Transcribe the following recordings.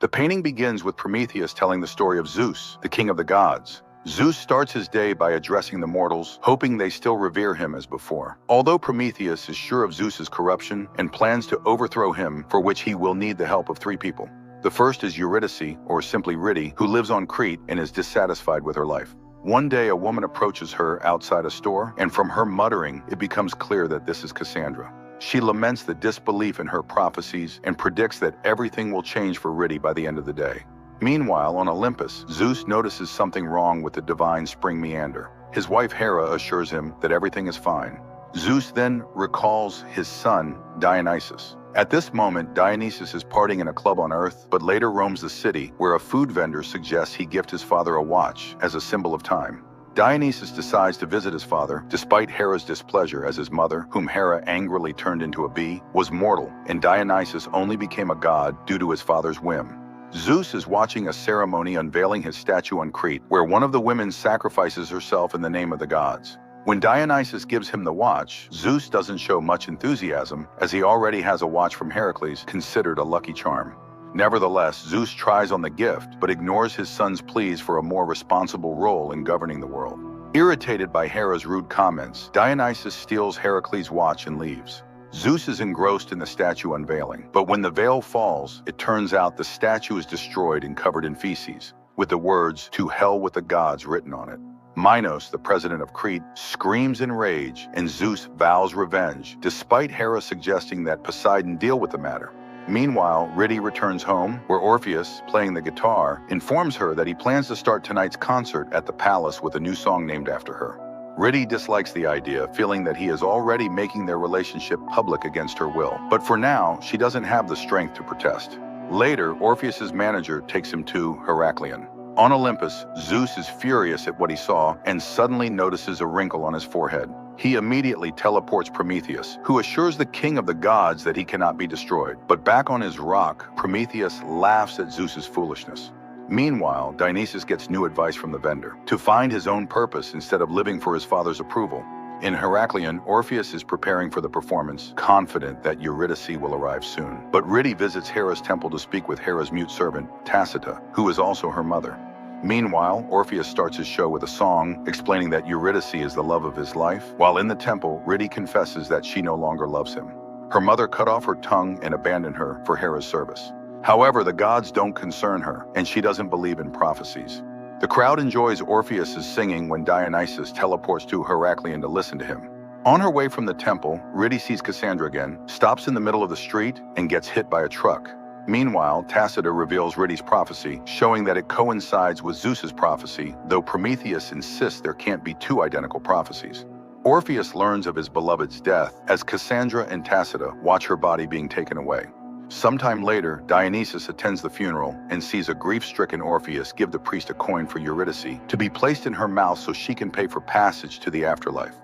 The painting begins with Prometheus telling the story of Zeus, the king of the gods. Zeus starts his day by addressing the mortals, hoping they still revere him as before. Although Prometheus is sure of Zeus's corruption and plans to overthrow him, for which he will need the help of three people. The first is Eurydice, or simply Riddy, who lives on Crete and is dissatisfied with her life. One day, a woman approaches her outside a store, and from her muttering, it becomes clear that this is Cassandra. She laments the disbelief in her prophecies and predicts that everything will change for Riddy by the end of the day. Meanwhile, on Olympus, Zeus notices something wrong with the divine spring meander. His wife Hera assures him that everything is fine. Zeus then recalls his son, Dionysus. At this moment, Dionysus is partying in a club on Earth, but later roams the city, where a food vendor suggests he gift his father a watch as a symbol of time. Dionysus decides to visit his father, despite Hera's displeasure, as his mother, whom Hera angrily turned into a bee, was mortal, and Dionysus only became a god due to his father's whim. Zeus is watching a ceremony unveiling his statue on Crete, where one of the women sacrifices herself in the name of the gods. When Dionysus gives him the watch, Zeus doesn't show much enthusiasm, as he already has a watch from Heracles, considered a lucky charm. Nevertheless, Zeus tries on the gift, but ignores his son's pleas for a more responsible role in governing the world. Irritated by Hera's rude comments, Dionysus steals Heracles' watch and leaves. Zeus is engrossed in the statue unveiling, but when the veil falls, it turns out the statue is destroyed and covered in feces, with the words, "To hell with the gods," written on it. Minos, the president of Crete, screams in rage, and Zeus vows revenge, despite Hera suggesting that Poseidon deal with the matter. Meanwhile, Riddy returns home, where Orpheus, playing the guitar, informs her that he plans to start tonight's concert at the palace with a new song named after her. Riddy dislikes the idea, feeling that he is already making their relationship public against her will. But for now, she doesn't have the strength to protest. Later, Orpheus's manager takes him to Heraklion. On Olympus, Zeus is furious at what he saw and suddenly notices a wrinkle on his forehead. He immediately teleports Prometheus, who assures the king of the gods that he cannot be destroyed. But back on his rock, Prometheus laughs at Zeus's foolishness. Meanwhile, Dionysus gets new advice from the vendor, to find his own purpose instead of living for his father's approval. In Heraklion, Orpheus is preparing for the performance, confident that Eurydice will arrive soon. But Riddy visits Hera's temple to speak with Hera's mute servant, Tacita, who is also her mother. Meanwhile, Orpheus starts his show with a song explaining that Eurydice is the love of his life, while in the temple, Riddy confesses that she no longer loves him. Her mother cut off her tongue and abandoned her for Hera's service. However, the gods don't concern her, and she doesn't believe in prophecies. The crowd enjoys Orpheus's singing when Dionysus teleports to Heraklion to listen to him. On her way from the temple, Riddy sees Cassandra again, stops in the middle of the street, and gets hit by a truck. Meanwhile, Tacita reveals Riddy's prophecy, showing that it coincides with Zeus's prophecy, though Prometheus insists there can't be two identical prophecies. Orpheus learns of his beloved's death as Cassandra and Tacita watch her body being taken away. Sometime later, Dionysus attends the funeral and sees a grief-stricken Orpheus give the priest a coin for Eurydice to be placed in her mouth so she can pay for passage to the afterlife.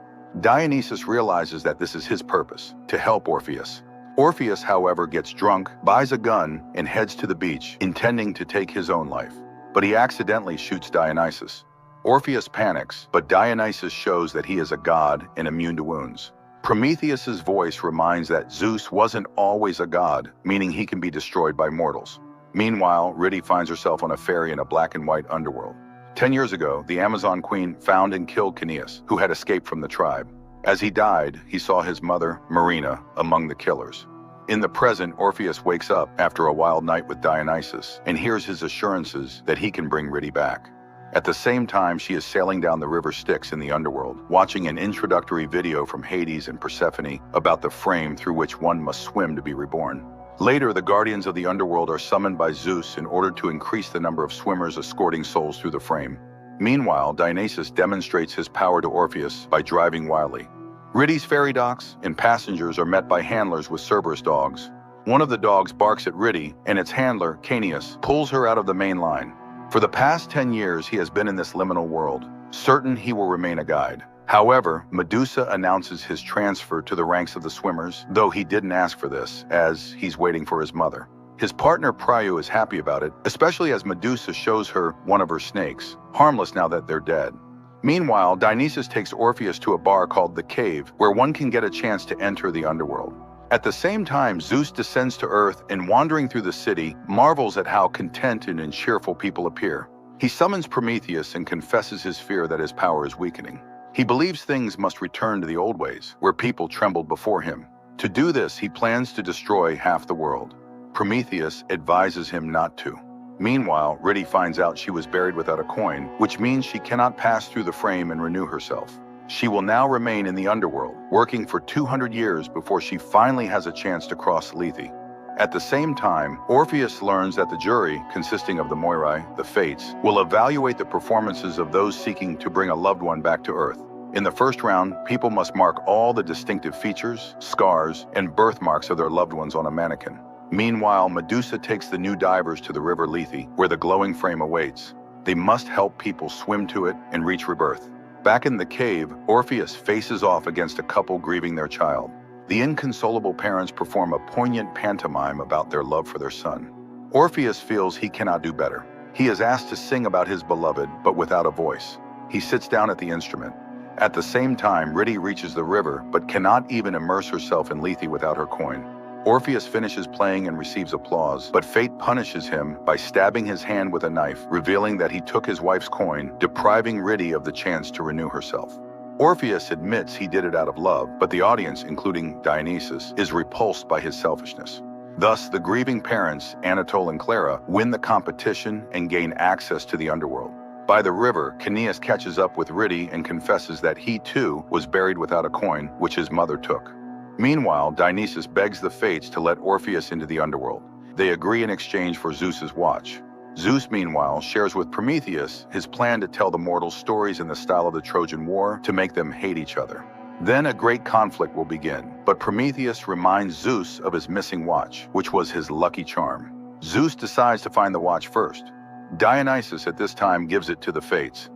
Dionysus realizes that this is his purpose, to help Orpheus. Orpheus, however, gets drunk, buys a gun, and heads to the beach, intending to take his own life. But he accidentally shoots Dionysus. Orpheus panics, but Dionysus shows that he is a god and immune to wounds. Prometheus's voice reminds that Zeus wasn't always a god, meaning he can be destroyed by mortals. Meanwhile, Riddy finds herself on a ferry in a black and white underworld. 10 years ago, the Amazon queen found and killed Caeneus, who had escaped from the tribe. As he died, he saw his mother, Marina, among the killers. In the present, Orpheus wakes up after a wild night with Dionysus and hears his assurances that he can bring Riddy back. At the same time, she is sailing down the river Styx in the underworld, watching an introductory video from Hades and Persephone about the frame through which one must swim to be reborn. Later, the guardians of the underworld are summoned by Zeus in order to increase the number of swimmers escorting souls through the frame. Meanwhile, Dionysus demonstrates his power to Orpheus by driving wildly. Riddy's ferry docks and passengers are met by handlers with Cerberus dogs. One of the dogs barks at Riddy, and its handler, Caeneus, pulls her out of the main line. For the past 10 years, he has been in this liminal world, certain he will remain a guide. However, Medusa announces his transfer to the ranks of the swimmers, though he didn't ask for this, as he's waiting for his mother. His partner Pryu is happy about it, especially as Medusa shows her one of her snakes, harmless now that they're dead. Meanwhile, Dionysus takes Orpheus to a bar called The Cave, where one can get a chance to enter the underworld. At the same time, Zeus descends to Earth and, wandering through the city, marvels at how contented and cheerful people appear. He summons Prometheus and confesses his fear that his power is weakening. He believes things must return to the old ways, where people trembled before him. To do this, he plans to destroy half the world. Prometheus advises him not to. Meanwhile, Ridi finds out she was buried without a coin, which means she cannot pass through the frame and renew herself. She will now remain in the underworld, working for 200 years before she finally has a chance to cross Lethe. At the same time, Orpheus learns that the jury, consisting of the Moirai, the Fates, will evaluate the performances of those seeking to bring a loved one back to Earth. In the first round, people must mark all the distinctive features, scars, and birthmarks of their loved ones on a mannequin. Meanwhile, Medusa takes the new divers to the river Lethe, where the glowing frame awaits. They must help people swim to it and reach rebirth. Back in the cave, Orpheus faces off against a couple grieving their child. The inconsolable parents perform a poignant pantomime about their love for their son. Orpheus feels he cannot do better. He is asked to sing about his beloved, but without a voice. He sits down at the instrument. At the same time, Ridi reaches the river, but cannot even immerse herself in Lethe without her coin. Orpheus finishes playing and receives applause, but fate punishes him by stabbing his hand with a knife, revealing that he took his wife's coin, depriving Ridi of the chance to renew herself. Orpheus admits he did it out of love, but the audience, including Dionysus, is repulsed by his selfishness. Thus, the grieving parents, Anatole and Clara, win the competition and gain access to the underworld. By the river, Caeneus catches up with Ridi and confesses that he, too, was buried without a coin, which his mother took. Meanwhile, Dionysus begs the Fates to let Orpheus into the underworld. They agree in exchange for Zeus's watch. Zeus, meanwhile, shares with Prometheus his plan to tell the mortals stories in the style of the Trojan War to make them hate each other. Then a great conflict will begin, but Prometheus reminds Zeus of his missing watch, which was his lucky charm. Zeus decides to find the watch first. Dionysus at this time gives it to the Fates.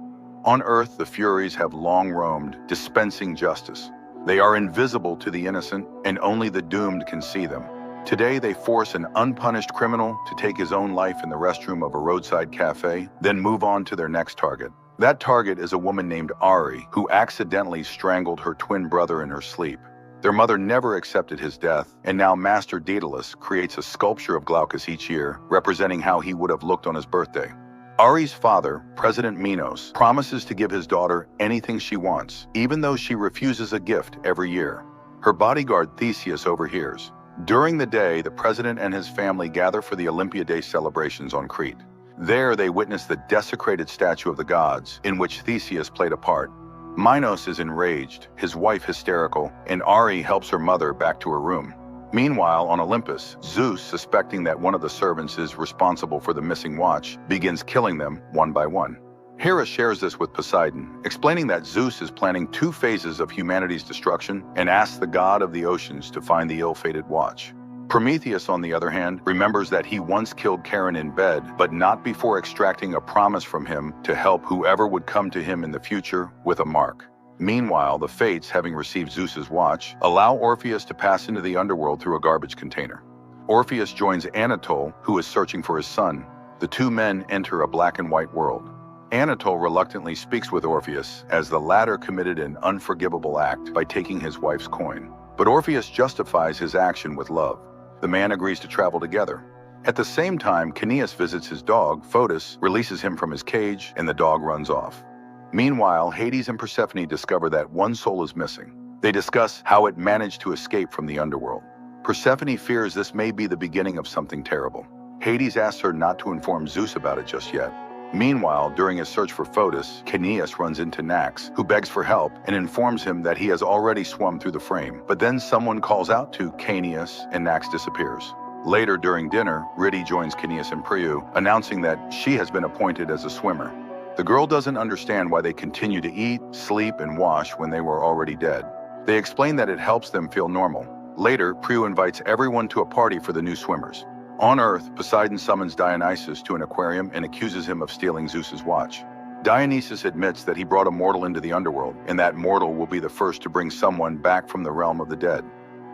On Earth, the Furies have long roamed, dispensing justice. They are invisible to the innocent, and only the doomed can see them. Today, they force an unpunished criminal to take his own life in the restroom of a roadside cafe, then move on to their next target. That target is a woman named Ari, who accidentally strangled her twin brother in her sleep. Their mother never accepted his death, and now Master Daedalus creates a sculpture of Glaucus each year, representing how he would have looked on his birthday. Ari's father, President Minos, promises to give his daughter anything she wants, even though she refuses a gift every year. Her bodyguard Theseus overhears. During the day, the president and his family gather for the Olympia Day celebrations on Crete. There, they witness the desecrated statue of the gods, in which Theseus played a part. Minos is enraged, his wife hysterical, and Ari helps her mother back to her room. Meanwhile, on Olympus, Zeus, suspecting that one of the servants is responsible for the missing watch, begins killing them one by one. Hera shares this with Poseidon, explaining that Zeus is planning 2 phases of humanity's destruction and asks the god of the oceans to find the ill-fated watch. Prometheus, on the other hand, remembers that he once killed Charon in bed, but not before extracting a promise from him to help whoever would come to him in the future with a mark. Meanwhile, the Fates, having received Zeus's watch, allow Orpheus to pass into the underworld through a garbage container. Orpheus joins Anatole, who is searching for his son. The 2 men enter a black and white world. Anatole reluctantly speaks with Orpheus, as the latter committed an unforgivable act by taking his wife's coin. But Orpheus justifies his action with love. The man agrees to travel together. At the same time, Caeneus visits his dog, Photis, releases him from his cage, and the dog runs off. Meanwhile, Hades and Persephone discover that one soul is missing. They discuss how it managed to escape from the underworld. Persephone fears this may be the beginning of something terrible. Hades asks her not to inform Zeus about it just yet. Meanwhile, during his search for Photis, Caeneus runs into Nax, who begs for help and informs him that he has already swum through the frame. But then someone calls out to Caeneus, and Nax disappears. Later, during dinner, Ridi joins Caeneus and Priu, announcing that she has been appointed as a swimmer. The girl doesn't understand why they continue to eat, sleep, and wash when they were already dead. They explain that it helps them feel normal. Later, Priu invites everyone to a party for the new swimmers. On Earth, Poseidon summons Dionysus to an aquarium and accuses him of stealing Zeus's watch. Dionysus admits that he brought a mortal into the underworld, and that mortal will be the first to bring someone back from the realm of the dead.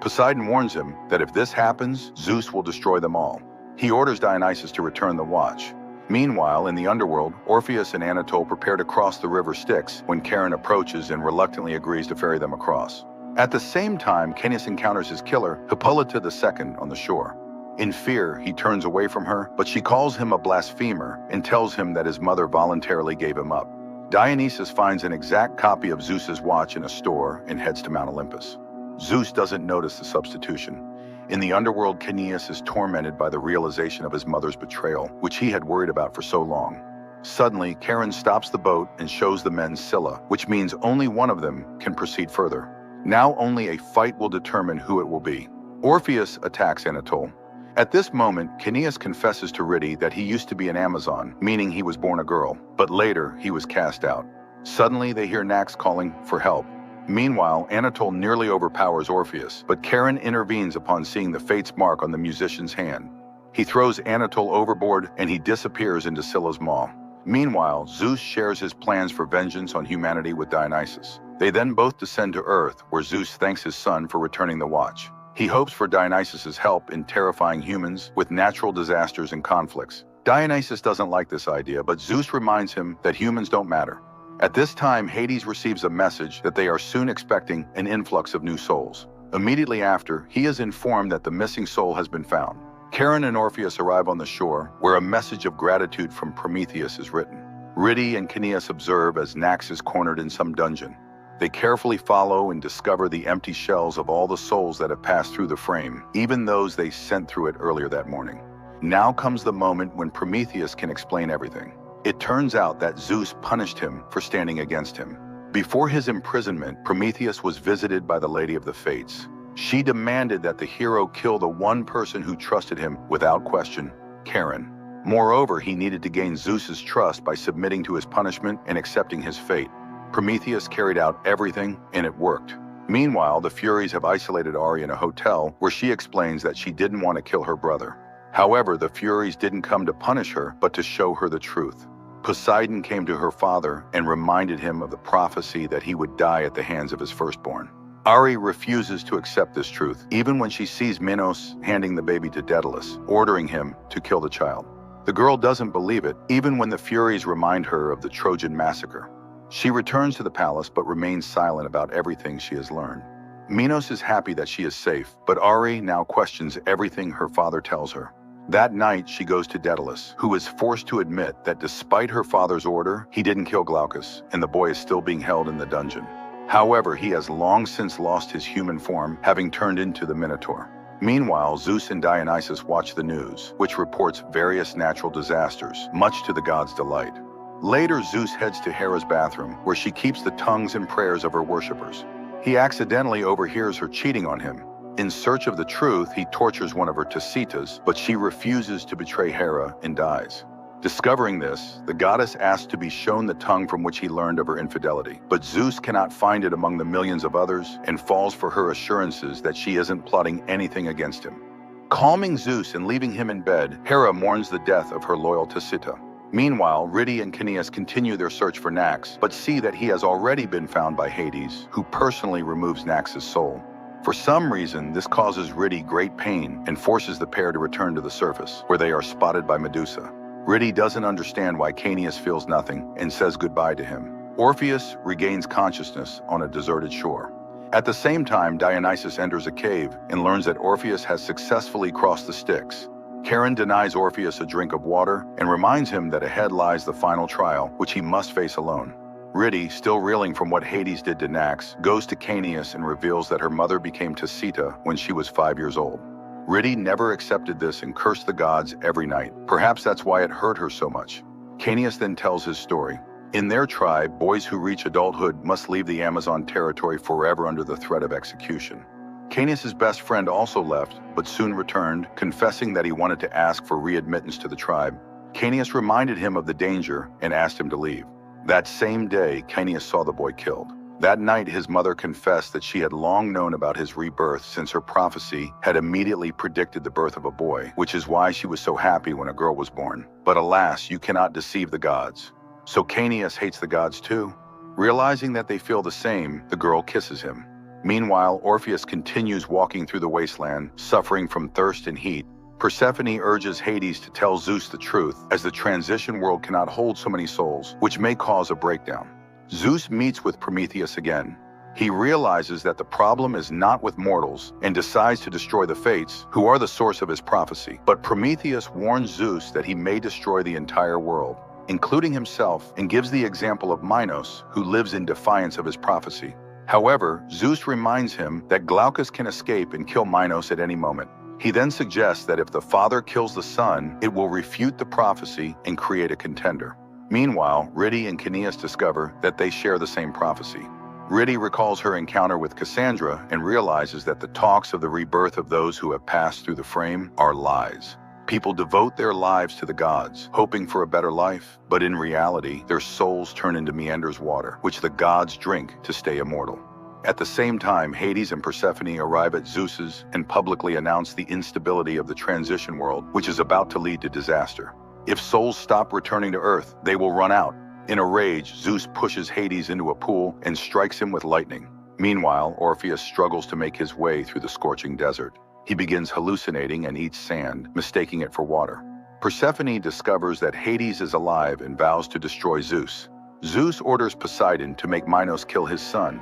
Poseidon warns him that if this happens, Zeus will destroy them all. He orders Dionysus to return the watch. Meanwhile, in the underworld, Orpheus and Anatole prepare to cross the river Styx when Charon approaches and reluctantly agrees to ferry them across. At the same time, Canis encounters his killer, Hippolyta II, on the shore. In fear, he turns away from her, but she calls him a blasphemer and tells him that his mother voluntarily gave him up. Dionysus finds an exact copy of Zeus's watch in a store and heads to Mount Olympus. Zeus doesn't notice the substitution. In the underworld, Caeneus is tormented by the realization of his mother's betrayal, which he had worried about for so long. Suddenly, Charon stops the boat and shows the men Scylla, which means only one of them can proceed further. Now only a fight will determine who it will be. Orpheus attacks Anatole. At this moment, Caeneus confesses to Rhyti that he used to be an Amazon, meaning he was born a girl, but later he was cast out. Suddenly they hear Nax calling for help. Meanwhile, Anatole nearly overpowers Orpheus, but Charon intervenes upon seeing the fate's mark on the musician's hand. He throws Anatole overboard and he disappears into Scylla's maw. Meanwhile, Zeus shares his plans for vengeance on humanity with Dionysus. They then both descend to Earth, where Zeus thanks his son for returning the watch. He hopes for Dionysus's help in terrifying humans with natural disasters and conflicts. Dionysus doesn't like this idea, but Zeus reminds him that humans don't matter. At this time, Hades receives a message that they are soon expecting an influx of new souls. Immediately after, he is informed that the missing soul has been found. Charon and Orpheus arrive on the shore, where a message of gratitude from Prometheus is written. Rhyti and Caeneus observe as Nax is cornered in some dungeon. They carefully follow and discover the empty shells of all the souls that have passed through the frame, even those they sent through it earlier that morning. Now comes the moment when Prometheus can explain everything. It turns out that Zeus punished him for standing against him. Before his imprisonment, Prometheus was visited by the Lady of the Fates. She demanded that the hero kill the one person who trusted him without question, Charon. Moreover, he needed to gain Zeus's trust by submitting to his punishment and accepting his fate. Prometheus carried out everything, and it worked. Meanwhile, the Furies have isolated Ari in a hotel where she explains that she didn't want to kill her brother. However, the Furies didn't come to punish her, but to show her the truth. Poseidon came to her father and reminded him of the prophecy that he would die at the hands of his firstborn. Ari refuses to accept this truth, even when she sees Minos handing the baby to Daedalus, ordering him to kill the child. The girl doesn't believe it, even when the Furies remind her of the Trojan massacre. She returns to the palace but remains silent about everything she has learned. Minos is happy that she is safe, but Ari now questions everything her father tells her. That night, she goes to Daedalus, who is forced to admit that despite her father's order, he didn't kill Glaucus, and the boy is still being held in the dungeon. However, he has long since lost his human form, having turned into the Minotaur. Meanwhile, Zeus and Dionysus watch the news, which reports various natural disasters, much to the gods' delight. Later, Zeus heads to Hera's bathroom, where she keeps the tongues and prayers of her worshippers. He accidentally overhears her cheating on him. In search of the truth, he tortures one of her Tisitas, but she refuses to betray Hera and dies. Discovering this, the goddess asks to be shown the tongue from which he learned of her infidelity, but Zeus cannot find it among the millions of others and falls for her assurances that she isn't plotting anything against him. Calming Zeus and leaving him in bed, Hera mourns the death of her loyal Tisita. Meanwhile, Rhyti and Caeneus continue their search for Nax, but see that he has already been found by Hades, who personally removes Nax's soul. For some reason, this causes Rhyti great pain and forces the pair to return to the surface, where they are spotted by Medusa. Rhyti doesn't understand why Caeneus feels nothing and says goodbye to him. Orpheus regains consciousness on a deserted shore. At the same time, Dionysus enters a cave and learns that Orpheus has successfully crossed the Styx. Charon denies Orpheus a drink of water and reminds him that ahead lies the final trial, which he must face alone. Rhyti, still reeling from what Hades did to Nax, goes to Caeneus and reveals that her mother became Tisita when she was 5 years old. Rhyti never accepted this and cursed the gods every night. Perhaps that's why it hurt her so much. Caeneus then tells his story. In their tribe, boys who reach adulthood must leave the Amazon territory forever under the threat of execution. Caeneus' best friend also left, but soon returned, confessing that he wanted to ask for readmittance to the tribe. Caeneus reminded him of the danger and asked him to leave. That same day, Caeneus saw the boy killed. That night, his mother confessed that she had long known about his rebirth since her prophecy had immediately predicted the birth of a boy, which is why she was so happy when a girl was born. But alas, you cannot deceive the gods. So Caeneus hates the gods too. Realizing that they feel the same, the girl kisses him. Meanwhile, Orpheus continues walking through the wasteland, suffering from thirst and heat. Persephone urges Hades to tell Zeus the truth, as the transition world cannot hold so many souls, which may cause a breakdown. Zeus meets with Prometheus again. He realizes that the problem is not with mortals and decides to destroy the Fates, who are the source of his prophecy. But Prometheus warns Zeus that he may destroy the entire world, including himself, and gives the example of Minos, who lives in defiance of his prophecy. However, Zeus reminds him that Glaucus can escape and kill Minos at any moment. He then suggests that if the father kills the son, it will refute the prophecy and create a contender. Meanwhile, Ridi and Caeneus discover that they share the same prophecy. Ridi recalls her encounter with Cassandra and realizes that the talks of the rebirth of those who have passed through the frame are lies. People devote their lives to the gods, hoping for a better life, but in reality, their souls turn into Meander's water, which the gods drink to stay immortal. At the same time, Hades and Persephone arrive at Zeus's and publicly announce the instability of the transition world, which is about to lead to disaster. If souls stop returning to Earth, they will run out. In a rage, Zeus pushes Hades into a pool and strikes him with lightning. Meanwhile, Orpheus struggles to make his way through the scorching desert. He begins hallucinating and eats sand, mistaking it for water. Persephone discovers that Hades is alive and vows to destroy Zeus. Zeus orders Poseidon to make Minos kill his son.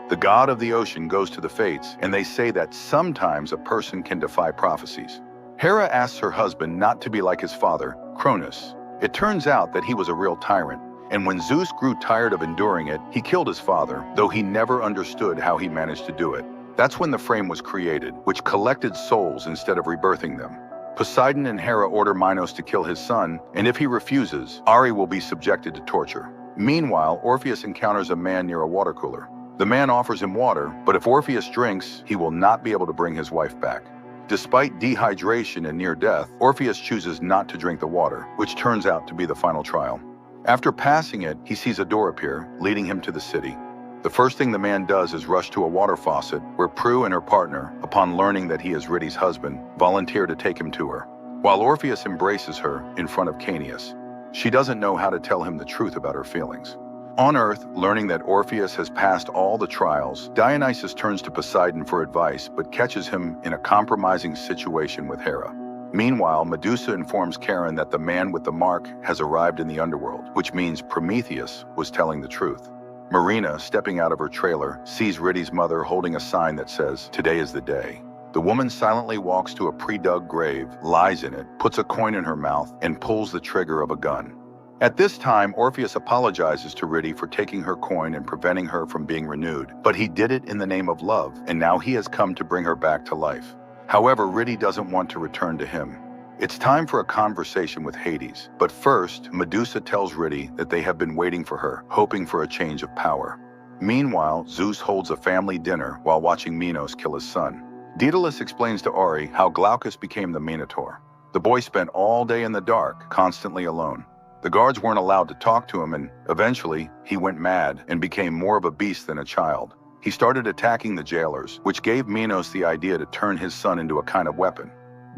The god of the ocean goes to the Fates, and they say that sometimes a person can defy prophecies. Hera asks her husband not to be like his father, Cronus. It turns out that he was a real tyrant, and when Zeus grew tired of enduring it, he killed his father, though he never understood how he managed to do it. That's when the frame was created, which collected souls instead of rebirthing them. Poseidon and Hera order Minos to kill his son, and if he refuses, Ari will be subjected to torture. Meanwhile, Orpheus encounters a man near a water cooler. The man offers him water, but if Orpheus drinks, he will not be able to bring his wife back. Despite dehydration and near death, Orpheus chooses not to drink the water, which turns out to be the final trial. After passing it, he sees a door appear, leading him to the city. The first thing the man does is rush to a water faucet, where Prue and her partner, upon learning that he is Ridi's husband, volunteer to take him to her. While Orpheus embraces her in front of Caeneus, she doesn't know how to tell him the truth about her feelings. On Earth, learning that Orpheus has passed all the trials, Dionysus turns to Poseidon for advice but catches him in a compromising situation with Hera. Meanwhile, Medusa informs Charon that the man with the mark has arrived in the underworld, which means Prometheus was telling the truth. Marina, stepping out of her trailer, sees Ridi's mother holding a sign that says, "Today is the day." The woman silently walks to a pre-dug grave, lies in it, puts a coin in her mouth, and pulls the trigger of a gun. At this time, Orpheus apologizes to Ridi for taking her coin and preventing her from being renewed, but he did it in the name of love, and now he has come to bring her back to life. However, Ridi doesn't want to return to him. It's time for a conversation with Hades, but first, Medusa tells Ridi that they have been waiting for her, hoping for a change of power. Meanwhile, Zeus holds a family dinner while watching Minos kill his son. Daedalus explains to Ari how Glaucus became the Minotaur. The boy spent all day in the dark, constantly alone. The guards weren't allowed to talk to him, and eventually, he went mad and became more of a beast than a child. He started attacking the jailers, which gave Minos the idea to turn his son into a kind of weapon.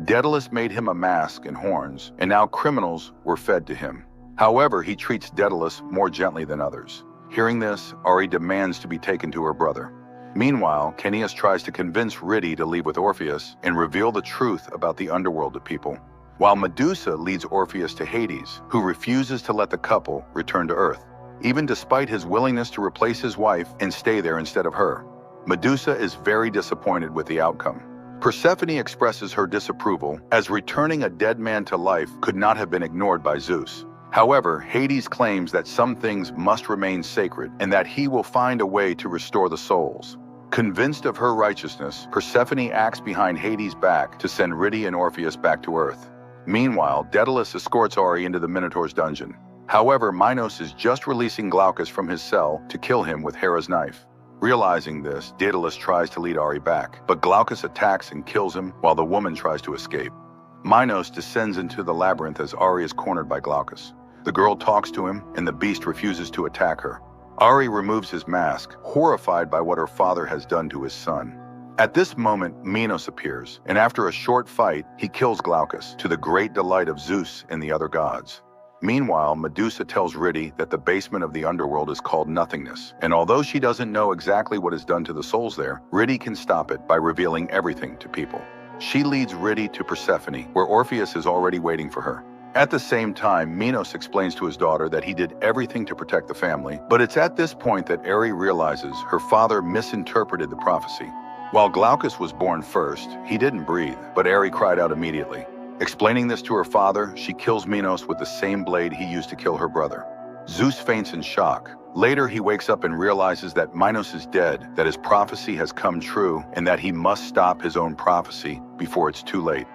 Daedalus made him a mask and horns, and now criminals were fed to him. However, he treats Daedalus more gently than others. Hearing this, Ari demands to be taken to her brother. Meanwhile, Caeneus tries to convince Ridi to leave with Orpheus and reveal the truth about the underworld to people, while Medusa leads Orpheus to Hades, who refuses to let the couple return to Earth, even despite his willingness to replace his wife and stay there instead of her. Medusa is very disappointed with the outcome. Persephone expresses her disapproval, as returning a dead man to life could not have been ignored by Zeus. However, Hades claims that some things must remain sacred and that he will find a way to restore the souls. Convinced of her righteousness, Persephone acts behind Hades' back to send Ridi and Orpheus back to Earth. Meanwhile, Daedalus escorts Ari into the Minotaur's dungeon. However, Minos is just releasing Glaucus from his cell to kill him with Hera's knife. Realizing this, Daedalus tries to lead Ari back, but Glaucus attacks and kills him while the woman tries to escape. Minos descends into the labyrinth as Ari is cornered by Glaucus. The girl talks to him, and the beast refuses to attack her. Ari removes his mask, horrified by what her father has done to his son. At this moment, Minos appears, and after a short fight, he kills Glaucus, to the great delight of Zeus and the other gods. Meanwhile, Medusa tells Ridi that the basement of the underworld is called Nothingness, and although she doesn't know exactly what is done to the souls there, Ridi can stop it by revealing everything to people. She leads Ridi to Persephone, where Orpheus is already waiting for her. At the same time, Minos explains to his daughter that he did everything to protect the family, but it's at this point that Aery realizes her father misinterpreted the prophecy. While Glaucus was born first, he didn't breathe, but Aery cried out immediately. Explaining this to her father, she kills Minos with the same blade he used to kill her brother. Zeus faints in shock. Later, he wakes up and realizes that Minos is dead, that his prophecy has come true, and that he must stop his own prophecy before it's too late.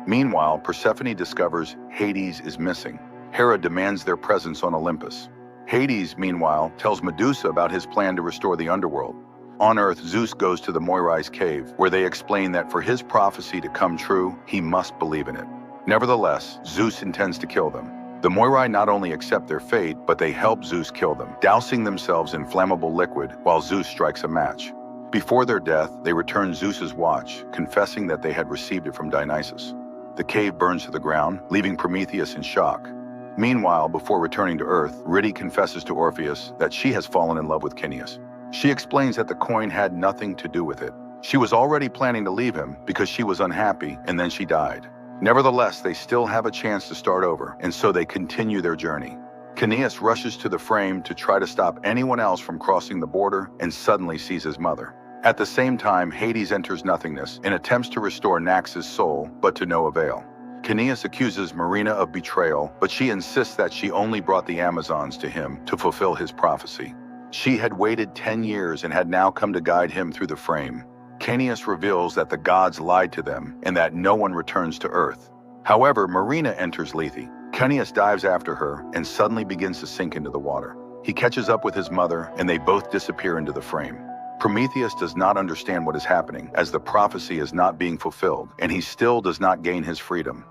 Meanwhile, Persephone discovers Hades is missing. Hera demands their presence on Olympus. Hades, meanwhile, tells Medusa about his plan to restore the underworld. On Earth, Zeus goes to the Moirais cave, where they explain that for his prophecy to come true, he must believe in it. Nevertheless, Zeus intends to kill them. The Moirai not only accept their fate, but they help Zeus kill them, dousing themselves in flammable liquid while Zeus strikes a match. Before their death, they return Zeus's watch, confessing that they had received it from Dionysus. The cave burns to the ground, leaving Prometheus in shock. Meanwhile, before returning to Earth, Eurydice confesses to Orpheus that she has fallen in love with Cineas. She explains that the coin had nothing to do with it. She was already planning to leave him because she was unhappy, and then she died. Nevertheless, they still have a chance to start over, and so they continue their journey. Cineas rushes to the frame to try to stop anyone else from crossing the border and suddenly sees his mother. At the same time, Hades enters nothingness and attempts to restore Nax's soul, but to no avail. Cineas accuses Marina of betrayal, but she insists that she only brought the Amazons to him to fulfill his prophecy. She had waited 10 years and had now come to guide him through the frame. Cineas reveals that the gods lied to them and that no one returns to Earth. However, Marina enters Lethe. Cineas dives after her and suddenly begins to sink into the water. He catches up with his mother and they both disappear into the frame. Prometheus does not understand what is happening as the prophecy is not being fulfilled and he still does not gain his freedom.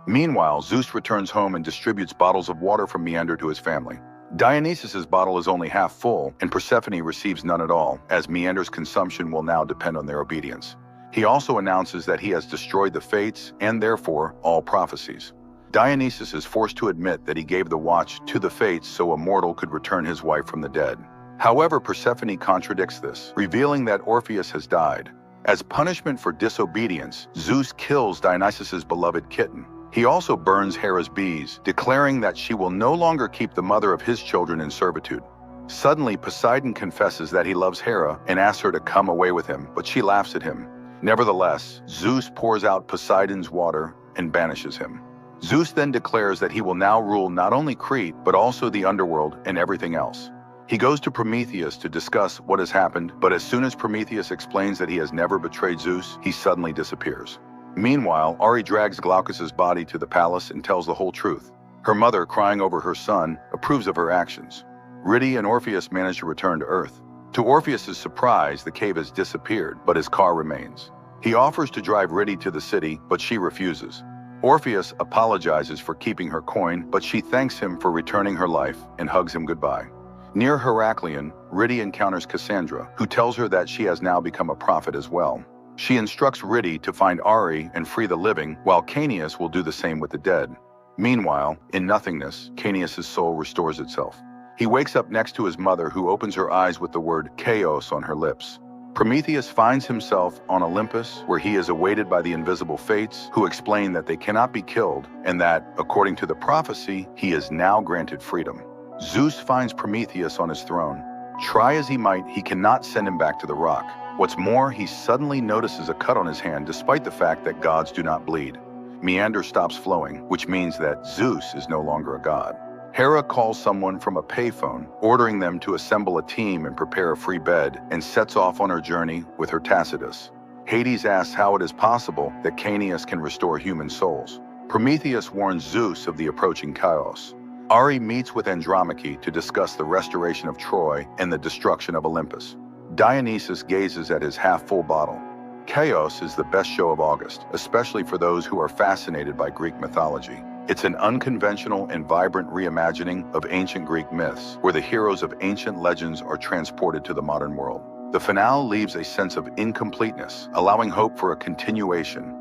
Meanwhile, Zeus returns home and distributes bottles of water from Meander to his family. Dionysus's bottle is only half full, and Persephone receives none at all, as Meander's consumption will now depend on their obedience. He also announces that he has destroyed the Fates, and therefore all prophecies. Dionysus is forced to admit that he gave the watch to the Fates so a mortal could return his wife from the dead. However, Persephone contradicts this, revealing that Orpheus has died. As punishment for disobedience, Zeus kills Dionysus's beloved kitten. He also burns Hera's bees, declaring that she will no longer keep the mother of his children in servitude. Suddenly, Poseidon confesses that he loves Hera and asks her to come away with him, but she laughs at him. Nevertheless, Zeus pours out Poseidon's water and banishes him. Zeus then declares that he will now rule not only Crete, but also the underworld and everything else. He goes to Prometheus to discuss what has happened, but as soon as Prometheus explains that he has never betrayed Zeus, he suddenly disappears. Meanwhile, Aery drags Glaucus's body to the palace and tells the whole truth. Her mother, crying over her son, approves of her actions. Eurydice and Orpheus manage to return to Earth. To Orpheus's surprise, the cave has disappeared, but his car remains. He offers to drive Eurydice to the city, but she refuses. Orpheus apologizes for keeping her coin, but she thanks him for returning her life and hugs him goodbye. Near Heraklion, Eurydice encounters Cassandra, who tells her that she has now become a prophet as well. She instructs Eurydice to find Aery and free the living, while Cineas will do the same with the dead. Meanwhile, in nothingness, Cineas's soul restores itself. He wakes up next to his mother, who opens her eyes with the word chaos on her lips. Prometheus finds himself on Olympus, where he is awaited by the invisible Fates, who explain that they cannot be killed, and that, according to the prophecy, he is now granted freedom. Zeus finds Prometheus on his throne. Try as he might, he cannot send him back to the rock. What's more, he suddenly notices a cut on his hand despite the fact that gods do not bleed. Meander stops flowing, which means that Zeus is no longer a god. Hera calls someone from a payphone, ordering them to assemble a team and prepare a free bed, and sets off on her journey with her Tacitus. Hades asks how it is possible that Cineas can restore human souls. Prometheus warns Zeus of the approaching chaos. Aery meets with Andromache to discuss the restoration of Troy and the destruction of Olympus. Dionysus gazes at his half-full bottle. Chaos is the best show of August, especially for those who are fascinated by Greek mythology. It's an unconventional and vibrant reimagining of ancient Greek myths, where the heroes of ancient legends are transported to the modern world. The finale leaves a sense of incompleteness, allowing hope for a continuation,